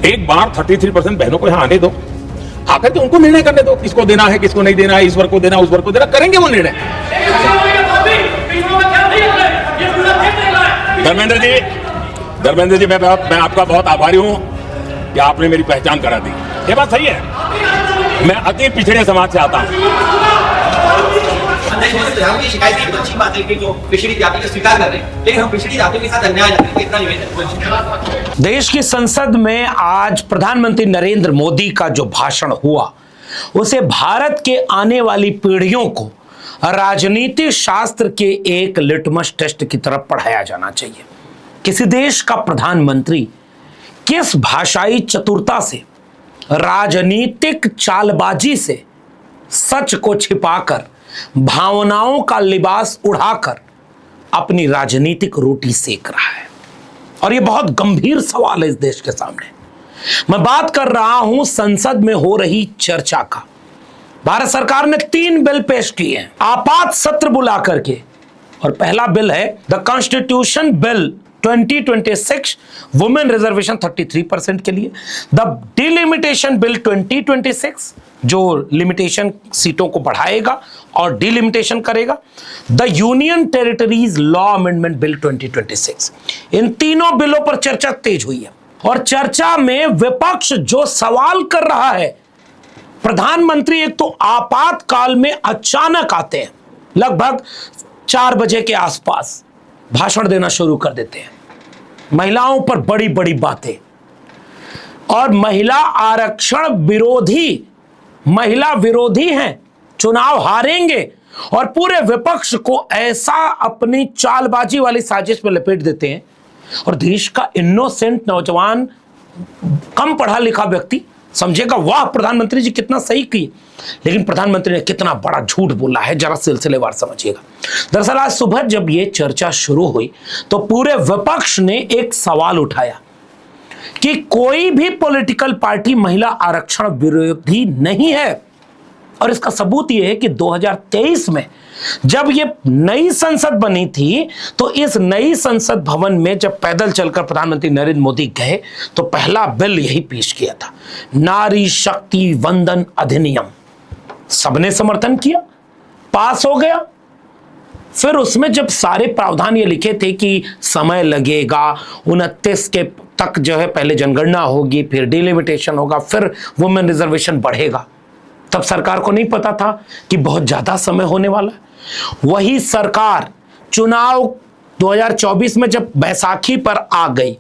एक बार 33% बहनों को यहां आने दो, आकर के उनको निर्णय करने दो, किसको देना है किसको नहीं देना है, इस वर्ग को देना उस वर्ग को देना, करेंगे वो निर्णय। धर्मेंद्र जी मैं आपका बहुत आभारी हूं कि आपने मेरी पहचान करा दी। ये बात सही है, मैं अति पिछड़े समाज से आता हूं। शिकायत की अच्छी बात है कि जो पिछड़ी जाति को स्वीकार कर रहे हैं, लेकिन हम पिछड़ी जातियों के साथ अन्याय करते हैं, इतना निवेदन। देश की संसद में आज प्रधानमंत्री नरेंद्र मोदी का जो भाषण हुआ, उसे भारत के आने वाली पीढ़ियों को राजनीति शास्त्र के एक लिटमस टेस्ट की तरफ पढ़ाया जाना चाहिए। किसी देश का प्रधानमंत्री किस भाषाई चतुरता से, राजनीतिक चालबाजी से, सच को छिपाकर, भावनाओं का लिबास उड़ाकर अपनी राजनीतिक रोटी सेक रहा है। और यह बहुत गंभीर सवाल है इस देश के सामने। मैं बात कर रहा हूं संसद में हो रही चर्चा का। भारत सरकार ने 3 बिल पेश किए हैं आपात सत्र बुला करके, और पहला बिल है the constitution bill 2026 women reservation 33% के लिए, द डिलिमिटेशन बिल 2026 जो लिमिटेशन सीटों को बढ़ाएगा और डिलिमिटेशन करेगा, the union territories law amendment bill 2026। इन तीनों बिलों पर चर्चा तेज हुई है, और चर्चा में विपक्ष जो सवाल कर रहा है, प्रधानमंत्री एक तो आपातकाल में अचानक आते हैं, लगभग 4 बजे के आसपास भाषण देना शुरू कर देते हैं, महिलाओं पर बड़ी बड़ी बातें, और महिला आरक्षण विरोधी, महिला विरोधी हैं, चुनाव हारेंगे, और पूरे विपक्ष को ऐसा अपनी चालबाजी वाली साजिश में लपेट देते हैं। और देश का इनोसेंट नौजवान, कम पढ़ा लिखा व्यक्ति समझेगा वाह प्रधानमंत्री जी कितना सही किए, लेकिन प्रधानमंत्री ने कितना बड़ा झूठ बोला है, जरा सिलसिलेवार समझिएगा। दरअसल आज सुबह जब यह चर्चा शुरू हुई तो पूरे विपक्ष ने एक सवाल उठाया कि कोई भी पॉलिटिकल पार्टी महिला आरक्षण विरोधी नहीं है। और इसका सबूत यह है कि 2023 में जब यह नई संसद बनी थी, तो इस नई संसद भवन में जब पैदल चलकर प्रधानमंत्री नरेंद्र मोदी गए तो पहला बिल यही पेश किया था, नारी शक्ति वंदन अधिनियम। सबने समर्थन किया, पास हो गया। फिर उसमें जब सारे प्रावधान ये लिखे थे कि समय लगेगा, 29 के तक जो है पहले जनगणना होगी, फिर डिलिमिटेशन होगा, फिर वुमेन रिजर्वेशन बढ़ेगा, तब सरकार को नहीं पता था कि बहुत ज्यादा समय होने वाला है। वही सरकार चुनाव 2024 में जब बैसाखी पर आ गई,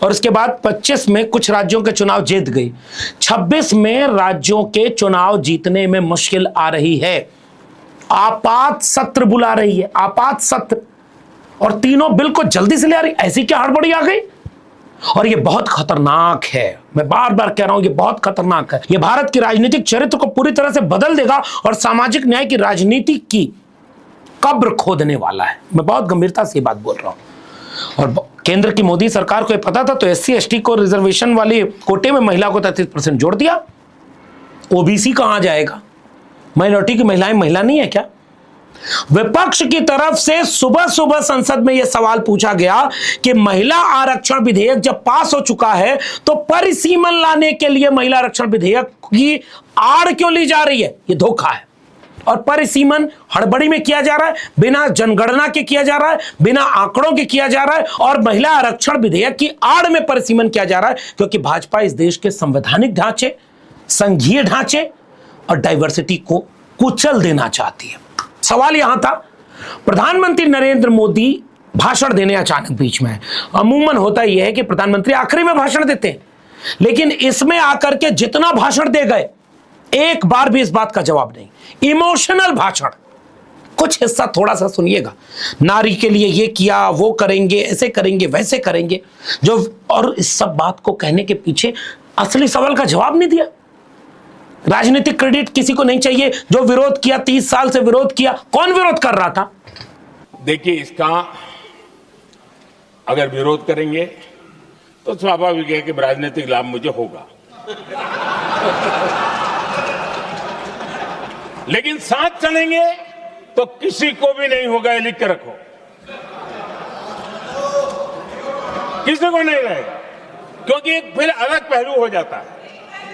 और उसके बाद 25 में कुछ राज्यों के चुनाव जीत गई, 26 में राज्यों के चुनाव जीतने में मुश्किल आ रही है, आपात सत्र बुला रही है, आपात सत्र, और तीनों बिल को जल्दी से ले आ रही। ऐसी क्या हड़बड़ी आ गई? और ये बहुत खतरनाक है, मैं बार बार कह रहा हूं, ये बहुत खतरनाक है। ये भारत की राजनीतिक चरित्र को पूरी तरह से बदल देगा और सामाजिक न्याय की राजनीति की कब्र खोदने वाला है। मैं बहुत गंभीरता से ये बात बोल रहा हूं। और केंद्र की मोदी सरकार को ये पता था, तो SC ST को रिजर्वेशन वाले कोटे में महिला को 33% जोड़ दिया। OBC कहां जाएगा? माइनॉरिटी की महिलाएं महिला नहीं है क्या? विपक्ष की तरफ से सुबह सुबह संसद में यह सवाल पूछा गया कि महिला आरक्षण विधेयक जब पास हो चुका है तो परिसीमन लाने के लिए महिला आरक्षण विधेयक की आड़ क्यों ली जा रही है? यह धोखा है। और परिसीमन हड़बड़ी में किया जा रहा है, बिना जनगणना के किया जा रहा है, बिना आंकड़ों के किया जा रहा है, और महिला आरक्षण विधेयक की आड़ में परिसीमन किया जा रहा है, क्योंकि भाजपा इस देश के संवैधानिक ढांचे, संघीय ढांचे और डाइवर्सिटी को कुचल देना चाहती है। सवाल यहां था, प्रधानमंत्री नरेंद्र मोदी भाषण देने अचानक बीच में है। अमूमन होता यह है कि प्रधानमंत्री आखिरी में भाषण देते हैं, लेकिन इसमें आकर के जितना भाषण दे गए, एक बार भी इस बात का जवाब नहीं। इमोशनल भाषण। कुछ हिस्सा थोड़ा सा सुनिएगा, नारी के लिए ये किया, वो करेंगे, ऐसे करेंगे, वैसे करेंगे, जो, और इस सब बात को कहने के पीछे असली सवाल का जवाब नहीं दिया। राजनीतिक क्रेडिट किसी को नहीं चाहिए। जो विरोध किया, 30 साल से विरोध किया, कौन विरोध कर रहा था? देखिए, इसका अगर विरोध करेंगे तो स्वाभाविक है कि राजनीतिक लाभ मुझे होगा, लेकिन साथ चलेंगे तो किसी को भी नहीं होगा, ये लिख के रखो, किसी को नहीं रहेगा। क्योंकि एक फिर अलग पहलू हो जाता है,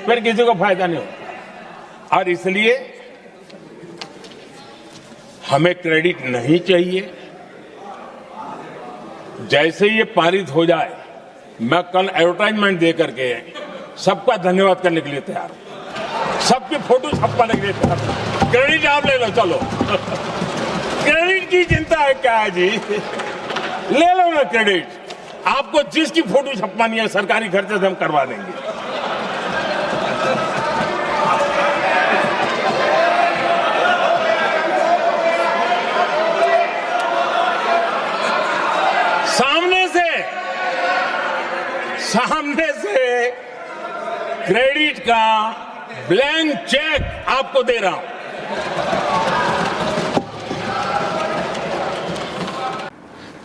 फिर किसी को फायदा नहीं होता। और इसलिए हमें क्रेडिट नहीं चाहिए। जैसे ये पारित हो जाए, मैं कल एडवर्टाइजमेंट दे करके सबका धन्यवाद करने के लिए तैयार हूं, सबकी फोटो छपवाने के लिए तैयार हूं। क्रेडिट आप ले लो, चलो। क्रेडिट की चिंता है क्या है जी, ले लो ना क्रेडिट। आपको जिसकी फोटो छपवानी है सरकारी खर्चे से हम करवा देंगे। सामने से क्रेडिट का ब्लैंक चेक आपको दे रहा हूं।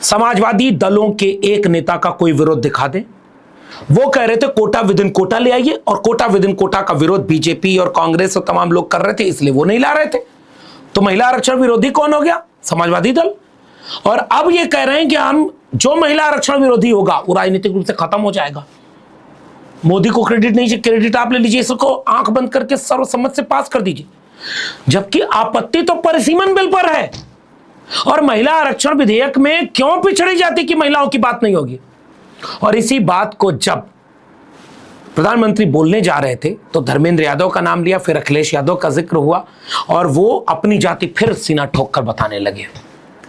समाजवादी दलों के एक नेता का कोई विरोध दिखा दे। वो कह रहे थे कोटा विद इन कोटा ले आइए, और कोटा विद इन कोटा का विरोध बीजेपी और कांग्रेस और तमाम लोग कर रहे थे, इसलिए वो नहीं ला रहे थे। तो महिला आरक्षण विरोधी कौन हो गया? समाजवादी दल। और अब ये कह रहे हैं कि हम जो महिला आरक्षण विरोधी होगा वो राजनीतिक रूप से खत्म हो जाएगा। मोदी को क्रेडिट नहीं चाहिए, क्रेडिट आप ले लीजिए, इसको आंख बंद करके सर्वसम्मत से पास कर दीजिए। जबकि आपत्ति तो परिसीमन बिल पर है, और महिला आरक्षण विधेयक में क्यों पिछड़ी जाति की महिलाओं की बात नहीं होगी। और इसी बात को जब प्रधानमंत्री बोलने जा रहे थे तो धर्मेंद्र यादव का नाम लिया, फिर अखिलेश यादव का जिक्र हुआ, और वो अपनी जाति फिर सीना ठोक कर बताने लगे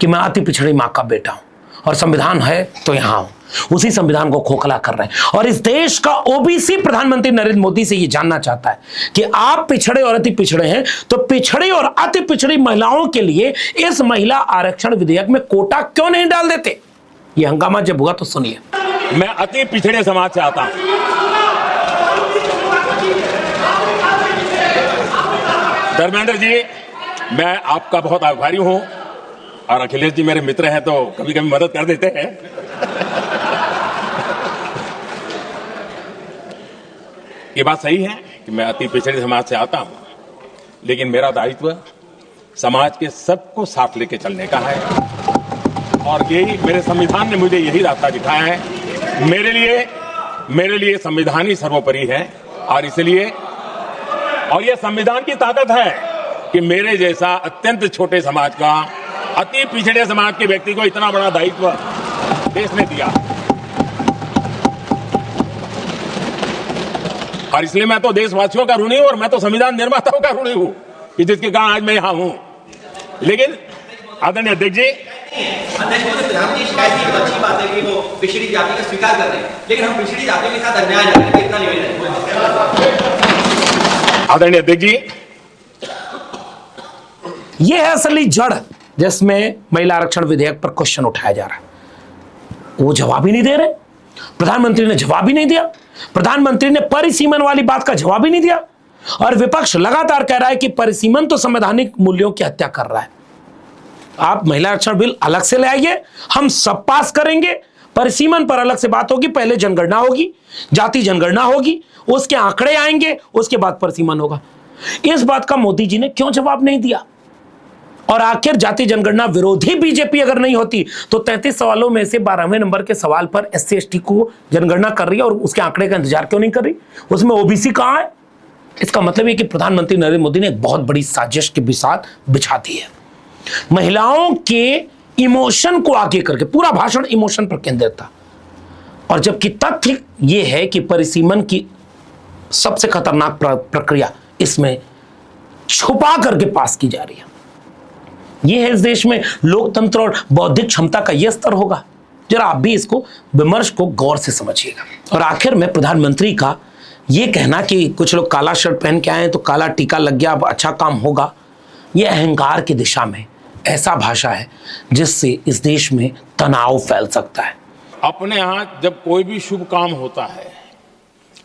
कि मैं अति पिछड़ी मां का बेटा हूं, और संविधान है तो यहां हूं। उसी संविधान को खोखला कर रहे हैं। और इस देश का ओबीसी प्रधानमंत्री नरेंद्र मोदी से यह जानना चाहता है कि आप पिछड़े और अति पिछड़े हैं, तो पिछड़ी और अति पिछड़ी महिलाओं के लिए इस महिला आरक्षण विधेयक में कोटा क्यों नहीं डाल देते? यह हंगामा जब हुआ तो सुनिए। मैं अति पिछड़े समाज से आता हूं। धर्मेंद्र जी, मैं आपका बहुत आभारी हूं, और अखिलेश जी मेरे मित्र हैं तो कभी कभी मदद कर देते हैं। ये बात सही है कि मैं अति पिछड़े समाज से आता हूं, लेकिन मेरा दायित्व समाज के सबको साथ लेके चलने का है, और यही मेरे संविधान ने मुझे यही रास्ता दिखाया है। मेरे लिए संविधान ही सर्वोपरि है, और इसलिए और यह संविधान की ताकत है कि मेरे जैसा अत्यंत छोटे समाज का, अति पिछड़े समाज के व्यक्ति को इतना बड़ा दायित्व देश ने दिया। और इसलिए मैं तो देशवासियों का ऋणी हूं, और मैं तो संविधान निर्माताओं का ऋणी हूं कि जिसके कारण आज मैं यहां हूं। लेकिन आदरणीय अध्यक्ष जी, प्रधानमंत्री शिकायत की तो अच्छी बात है कि वो पिछड़ी जाति का स्वीकार कर रहे हैं, लेकिन हम पिछड़ी जातियों के साथ अन्याय कर रहे हैं, इतना निवेदन है। आदरणीय अध्यक्ष जी, यह है असली जड़ जिसमें महिला आरक्षण विधेयक पर क्वेश्चन उठाया जा रहा है। वो जवाब ही नहीं दे रहे। प्रधानमंत्री ने जवाब ही नहीं दिया। प्रधानमंत्री ने परिसीमन वाली बात का जवाब ही नहीं दिया, और विपक्ष लगातार कह रहा है कि परिसीमन तो संवैधानिक मूल्यों की हत्या कर रहा है। आप महिला आरक्षण बिल अलग से ले आइए, हम सब पास करेंगे। परिसीमन पर अलग से बात होगी, पहले जनगणना होगी, जाति जनगणना होगी, उसके आंकड़े आएंगे, उसके बाद परिसीमन होगा। इस बात का मोदी जी ने क्यों जवाब नहीं दिया? और आखिर जाति जनगणना विरोधी बीजेपी अगर नहीं होती तो 33 सवालों में से 12वें नंबर के सवाल पर SC ST को जनगणना कर रही है, और उसके आंकड़े का इंतजार क्यों नहीं कर रही? उसमें ओबीसी कहां है? इसका मतलब है कि प्रधानमंत्री नरेंद्र मोदी ने एक बहुत बड़ी साजिश के साथ बिछा दी है। महिलाओं के इमोशन को आगे करके पूरा भाषण इमोशन पर केंद्रित था, और जबकि तथ्य यह है कि परिसीमन की सबसे खतरनाक प्रक्रिया इसमें छुपा करके पास की जा रही है। यह है इस देश में लोकतंत्र और बौद्धिक क्षमता का यह स्तर होगा। जरा आप भी इसको विमर्श को गौर से समझिएगा। और आखिर में प्रधानमंत्री का यह कहना कि कुछ लोग काला शर्ट पहन के आए तो काला टीका लग गया, अब अच्छा काम होगा, यह अहंकार की दिशा में ऐसा भाषा है जिससे इस देश में तनाव फैल सकता है। अपने यहाँ जब कोई भी शुभ काम होता है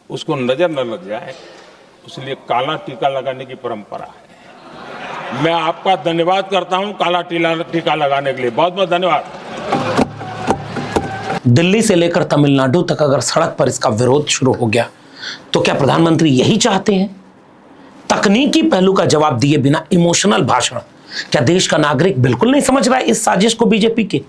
उसको नजर न लग जाए, इसलिए काला टीका लगाने की परंपरा है। मैं आपका धन्यवाद करता हूं काला टीका लगाने के लिए, बहुत बहुत धन्यवाद। दिल्ली से लेकर तमिलनाडु तक अगर सड़क पर इसका विरोध शुरू हो गया तो क्या प्रधानमंत्री यही चाहते हैं? तकनीकी पहलू का जवाब दिए बिना इमोशनल भाषण, क्या देश का नागरिक बिल्कुल नहीं समझ रहा है इस साजिश को बीजेपी के?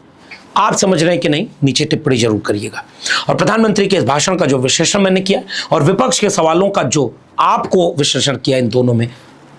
आप समझ रहे हैं कि नहीं, नीचे टिप्पणी जरूर करिएगा। और प्रधानमंत्री के इस भाषण का जो विश्लेषण मैंने किया और विपक्ष के सवालों का जो आपको विश्लेषण किया, इन दोनों में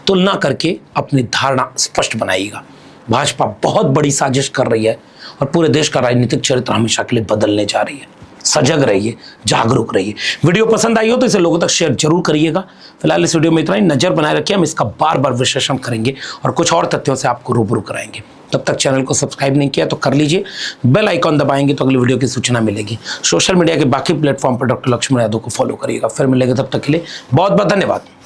तुलना करके अपनी धारणा स्पष्ट बनाइएगा। भाजपा बहुत बड़ी साजिश कर रही है और पूरे देश का राजनीतिक चरित्र हमेशा के लिए बदलने जा रही है। सजग रहिए, जागरूक रहिए। वीडियो पसंद आई हो तो इसे लोगों तक शेयर जरूर करिएगा। फिलहाल इस वीडियो में इतना ही। नजर बनाए रखिए, हम इसका बार बार विश्लेषण करेंगे और कुछ और तथ्यों से आपको रूबरू कराएंगे। तब तक चैनल को सब्सक्राइब नहीं किया तो कर लीजिए, बेल आइकॉन दबाएंगे तो अगली वीडियो की सूचना मिलेगी। सोशल मीडिया के बाकी प्लेटफॉर्म पर डॉक्टर लक्ष्मण यादव को फॉलो करिएगा। फिर मिलेंगे, तब तक के लिए बहुत बहुत धन्यवाद।